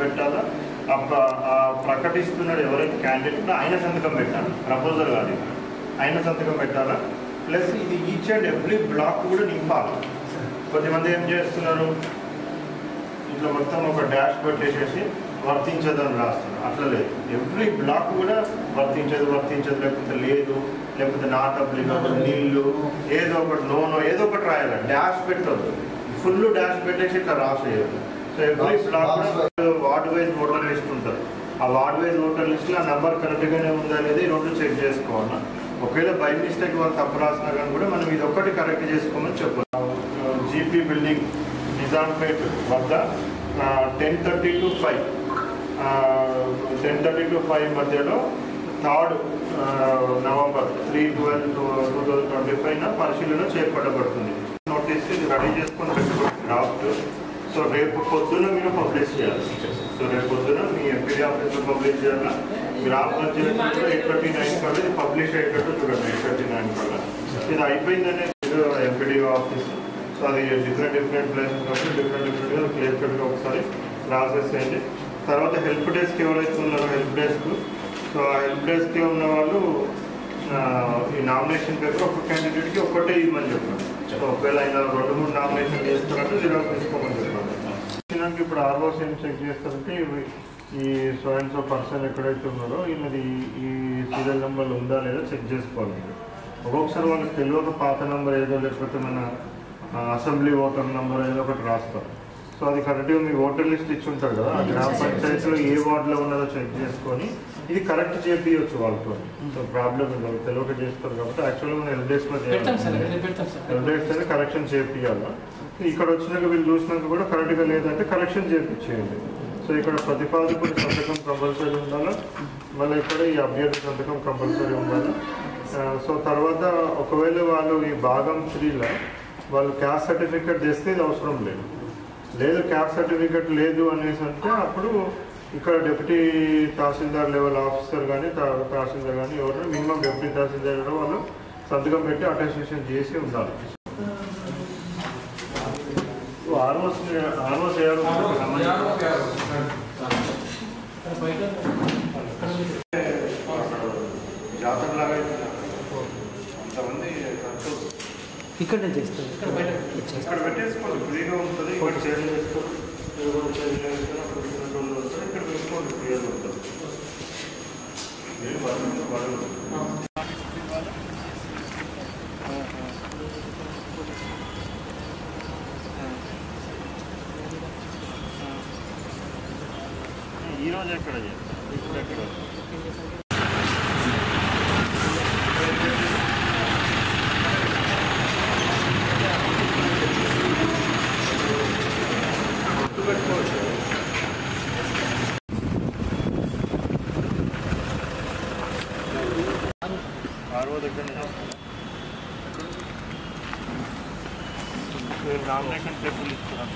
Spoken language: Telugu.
పెట్టాలా, ప్రకటిస్తున్నాడు ఎవరైతే క్యాండిడేట్ ఆయన సంతకం పెట్టాలి, ప్రపోజల్ కాదు ఆయన సంతకం పెట్టాలా. ప్లస్ ఇది ఈచ్ అండ్ ఎవ్రీ బ్లాక్ కూడా నింపాలి. కొద్దిమంది ఏం చేస్తున్నారు, ఇట్లా మొత్తం ఒక డాష్ పెట్టేసేసి వర్తించదని రాస్తున్నారు. అట్లా లేదు, ఎవ్రీ బ్లాక్ కూడా వర్తించదు లేకపోతే లేదు, లేకపోతే నాట్ అప్లికబుల్, నీళ్ళు, ఏదో ఒకటి నోనో ఏదో ఒకటి రాయాలి. డాష్ పెట్టదు, ఫుల్ డాష్ పెట్టేసి ఇట్లా రాసేయదు. సో ఎవ్రీ బ్లాక్ కూడా వార్డ్ వైజ్ ఓటర్ లిస్ట్ ఉంటుంది. ఆ వార్డ్ వైజ్ ఓటర్ లిస్ట్లో ఆ నెంబర్ కరెక్ట్గానే ఉంది అనేది రెండు చెక్ చేసుకోవాలి. ఒకవేళ బై మిస్టేక్ వాళ్ళు తప్పు రాసినా కానీ కూడా మనం ఇది ఒక్కటి కరెక్ట్ చేసుకోమని చెప్పాలి. జీపీ బిల్డింగ్ నిజాంపేట్ వద్ద 10:30 to 5 10:30 to 5 మధ్యలో 3rd November 3/12/2025 పరిశీలన చేపట్టబడుతుంది. నోటీస్ ఇది రెడీ చేసుకొని పెట్టుకోండి డ్రాఫ్ట్. సో రేపు పొద్దున మీరు పబ్లిష్ చేయాలి. సో రేపు పొద్దున మీ ఎంపీడీ ఆఫీస్లో పబ్లిష్ చేయాలి. గ్రామ పంచాయతీలో 8:39 కల్లా ఇది పబ్లిష్ అయ్యేటట్టు చూడండి. 8:39 కల్లా ఇది అయిపోయిందనే ఎంపీడీ ఆఫీస్. సో అది డిఫరెంట్ ప్లేసెస్ కాబట్టి డిఫరెంట్గా క్లియర్ కట్గా ఒకసారి ప్రాసెస్ చేయండి. తర్వాత హెల్ప్ డెస్క్ ఎవరైతే ఉన్నారో హెల్ప్ డెస్క్, సో ఆ హెల్ప్ డెస్క్కి ఉన్న వాళ్ళు ఈ నామినేషన్ పేపర్ ఒక క్యాండిడేట్కి ఒక్కటే ఇవ్వమని చెప్పండి. సో ఒకవేళ ఆయన 2-3 నామినేషన్ చేస్తున్నట్టు జిరాక్స్ తీసుకోమని చెప్పండి. ఇప్పుడు ఆర్ఓస్ ఏం చెక్ చేస్తారంటే ఈ సో అండ్ సో పర్సన్ ఎక్కడైతే ఉన్నారో ఈయనది ఈ సీరియల్ నెంబర్లు ఉందా లేదా చెక్ చేసుకోవాలి. ఒక్కొక్కసారి వాళ్ళకి తెలియక పాత నెంబర్ ఏదో లేకపోతే మన అసెంబ్లీ ఓటర్ నెంబర్ ఏదో ఒకటి రాస్తారు. సో అది కరెక్ట్గా మీ ఓటర్ లిస్ట్ ఇచ్చి ఉంటారు కదా, ఆ గ్రామ పంచాయతీలో ఏ వార్డులో ఉన్నదో చెక్ చేసుకొని ఇది కరెక్ట్ చేపించవచ్చు వాళ్ళతో. సో ప్రాబ్లం ఉండదు, తెలియక చేస్తారు కాబట్టి యాక్చువల్గా మనం హెల్ప్ డెస్క్లో హెల్ప్ డెస్క్ అయితే కరెక్షన్ చేయించాలి. ఇక్కడ వచ్చినాక వీళ్ళు చూసినాక కూడా కరెక్ట్గా లేదంటే కరెక్షన్ చేయించేయండి. సో ఇక్కడ ప్రతిపాదకుడి సంతకం కంపల్సరీ ఉండాలి, మళ్ళీ ఇక్కడ ఈ అభ్యర్థి సంతకం కంపల్సరీ ఉండాలి. సో తర్వాత ఒకవేళ వాళ్ళు ఈ భాగం 3లో వాళ్ళు క్యాస్ట్ సర్టిఫికేట్ తెస్తే ఇది అవసరం లేదు క్యాస్ట్ సర్టిఫికేట్ లేదు అనేసి అంటే అప్పుడు ఇక్కడ డిప్యూటీ తహసీల్దార్ లెవెల్ ఆఫీసర్ కానీ తహసీల్దార్ కానీ ఎవరైనా మినిమం డిప్యూటీ తహసీల్దార్ వాళ్ళు సంతకం పెట్టి అటెస్టేషన్ చేసి ఉండాలి. ఆర్ఓస్ జాతరలాగా అంతమంది ఇక్కడే చేస్తారు, ఇక్కడ పెట్టేసుకోండి, ఫ్రీగా ఉంటుంది. ఇక్కడ చైర్లు వేసుకోండి, ఇక్కడ వేసుకోండి, ఫ్రీగా ఉంటుంది. ఈరోజు ఎక్కడ చేస్తారు, ఇప్పుడు ఎక్కడ పెట్టుకోవచ్చు. ఆరో దగ్గర నామినేషన్ పేపర్లు ఇస్తున్నాను.